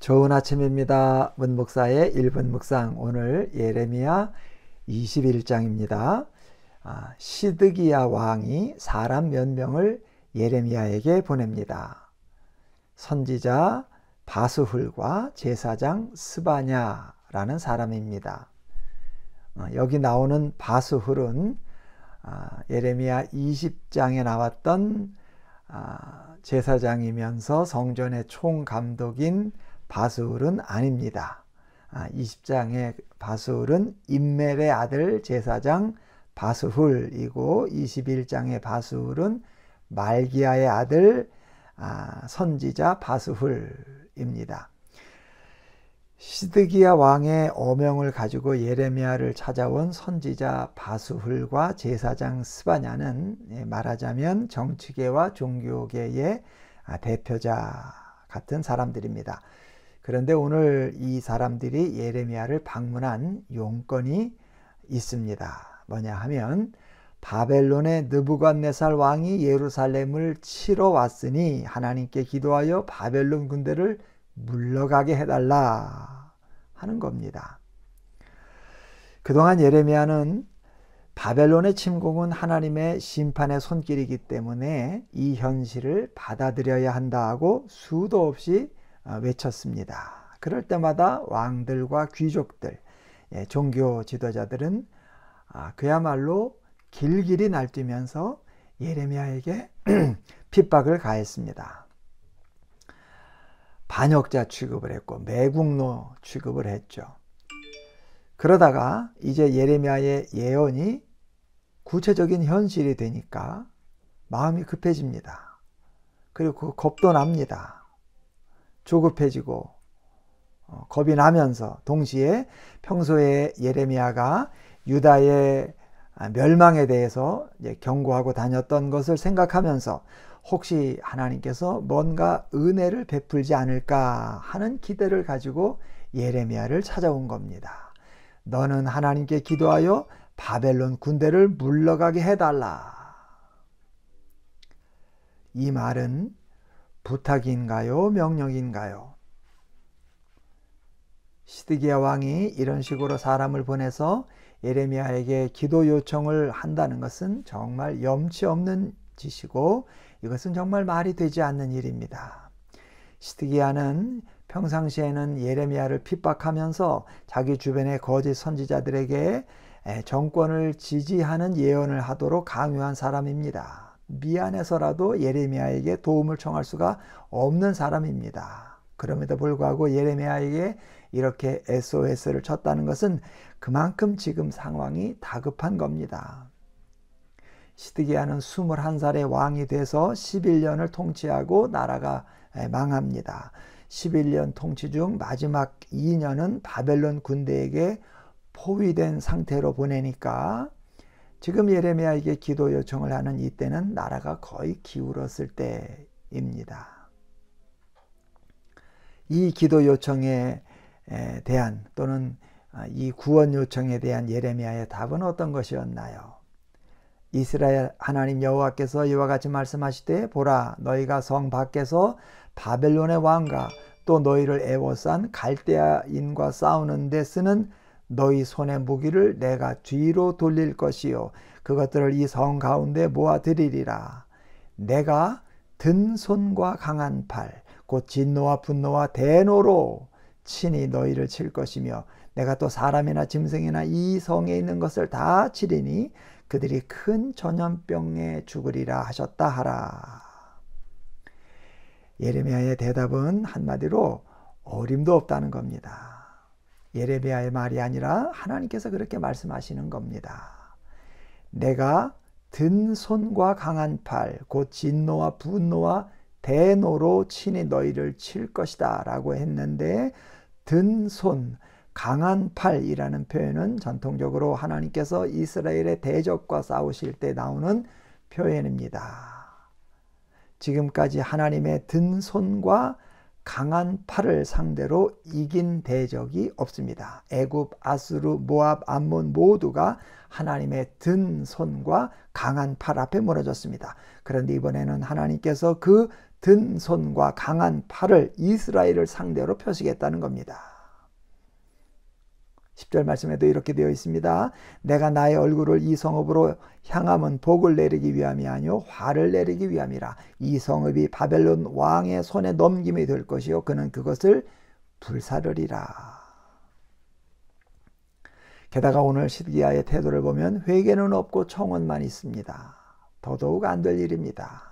좋은 아침입니다. 문목사의 1분 묵상, 오늘 예레미야 21장입니다. 시드기야 왕이 사람 몇 명을 예레미야에게 보냅니다. 선지자 바스훌과 제사장 스바냐라는 사람입니다. 여기 나오는 바스훌은 예레미야 20장에 나왔던 제사장이면서 성전의 총감독인 바스훌은 아닙니다. 20장의 바스훌은 임멜의 아들 제사장 바스훌이고 21장의 바스훌은 말기야의 아들 선지자 바스훌입니다. 시드기야 왕의 어명을 가지고 예레미야를 찾아온 선지자 바스훌과 제사장 스바냐는 말하자면 정치계와 종교계의 대표자 같은 사람들입니다. 그런데 오늘 이 사람들이 예레미야를 방문한 용건이 있습니다. 뭐냐 하면 바벨론의 느부갓네살 왕이 예루살렘을 치러 왔으니 하나님께 기도하여 바벨론 군대를 물러가게 해달라 하는 겁니다. 그동안 예레미야는 바벨론의 침공은 하나님의 심판의 손길이기 때문에 이 현실을 받아들여야 한다 하고 수도 없이 외쳤습니다. 그럴 때마다 왕들과 귀족들, 종교 지도자들은 그야말로 길길이 날뛰면서 예레미야에게 핍박을 가했습니다. 반역자 취급을 했고 매국노 취급을 했죠. 그러다가 이제 예레미야의 예언이 구체적인 현실이 되니까 마음이 급해집니다. 그리고 겁도 납니다. 조급해지고 겁이 나면서 동시에 평소에 예레미야가 유다의 멸망에 대해서 경고하고 다녔던 것을 생각하면서 혹시 하나님께서 뭔가 은혜를 베풀지 않을까 하는 기대를 가지고 예레미야를 찾아온 겁니다. 너는 하나님께 기도하여 바벨론 군대를 물러가게 해달라. 이 말은 부탁인가요? 명령인가요? 시드기야 왕이 이런 식으로 사람을 보내서 예레미야에게 기도 요청을 한다는 것은 정말 염치 없는 짓이고 이것은 정말 말이 되지 않는 일입니다. 시드기야는 평상시에는 예레미야를 핍박하면서 자기 주변의 거짓 선지자들에게 정권을 지지하는 예언을 하도록 강요한 사람입니다. 미안해서라도 예레미야에게 도움을 청할 수가 없는 사람입니다. 그럼에도 불구하고 예레미야에게 이렇게 SOS를 쳤다는 것은 그만큼 지금 상황이 다급한 겁니다. 시드기야는 21살의 왕이 돼서 11년을 통치하고 나라가 망합니다. 11년 통치 중 마지막 2년은 바벨론 군대에게 포위된 상태로 보내니까 지금 예레미야에게 기도 요청을 하는 이때는 나라가 거의 기울었을 때입니다. 이 기도 요청에 대한 또는 이 구원 요청에 대한 예레미야의 답은 어떤 것이었나요? 이스라엘 하나님 여호와께서 이와 같이 말씀하시되 보라 너희가 성 밖에서 바벨론의 왕과 또 너희를 애워싼 갈대아인과 싸우는 데 쓰는 너희 손의 무기를 내가 뒤로 돌릴 것이요 그것들을 이 성 가운데 모아드리리라. 내가 든 손과 강한 팔 곧 진노와 분노와 대노로 친히 너희를 칠 것이며 내가 또 사람이나 짐승이나 이 성에 있는 것을 다 치리니 그들이 큰 전염병에 죽으리라 하셨다 하라. 예레미야의 대답은 한마디로 어림도 없다는 겁니다. 예레미야의 말이 아니라 하나님께서 그렇게 말씀하시는 겁니다. 내가 든 손과 강한 팔 곧 진노와 분노와 대노로 친히 너희를 칠 것이다 라고 했는데 든 손, 강한 팔이라는 표현은 전통적으로 하나님께서 이스라엘의 대적과 싸우실 때 나오는 표현입니다. 지금까지 하나님의 든 손과 강한 팔을 상대로 이긴 대적이 없습니다. 애굽, 아수르, 모압, 암몬 모두가 하나님의 든 손과 강한 팔 앞에 무너졌습니다. 그런데 이번에는 하나님께서 그 든 손과 강한 팔을 이스라엘을 상대로 펴시겠다는 겁니다. 10절 말씀에도 이렇게 되어 있습니다. 내가 나의 얼굴을 이 성읍으로 향함은 복을 내리기 위함이 아니요 화를 내리기 위함이라. 이 성읍이 바벨론 왕의 손에 넘김이 될 것이요 그는 그것을 불사르리라. 게다가 오늘 시드기야의 태도를 보면 회개는 없고 청원만 있습니다. 더더욱 안 될 일입니다.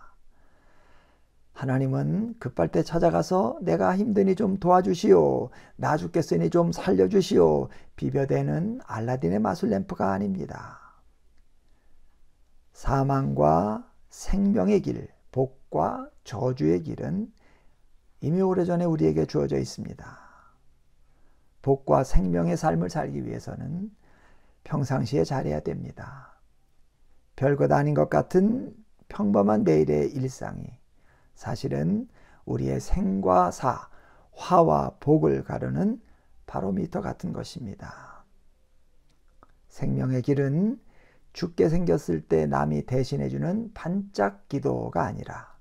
하나님은 급할 때 찾아가서 내가 힘드니 좀 도와주시오. 나 죽겠으니 좀 살려주시오. 비벼대는 알라딘의 마술램프가 아닙니다. 사망과 생명의 길, 복과 저주의 길은 이미 오래전에 우리에게 주어져 있습니다. 복과 생명의 삶을 살기 위해서는 평상시에 잘해야 됩니다. 별것 아닌 것 같은 평범한 매일의 일상이 사실은 우리의 생과 사, 화와 복을 가르는 바로미터 같은 것입니다. 생명의 길은 죽게 생겼을 때 남이 대신해주는 반짝 기도가 아니라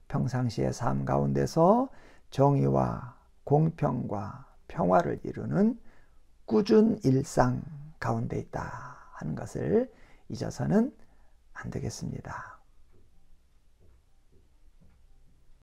평상시의 삶 가운데서 정의와 공평과 평화를 이루는 꾸준 일상 가운데 있다 하는 것을 잊어서는 안 되겠습니다.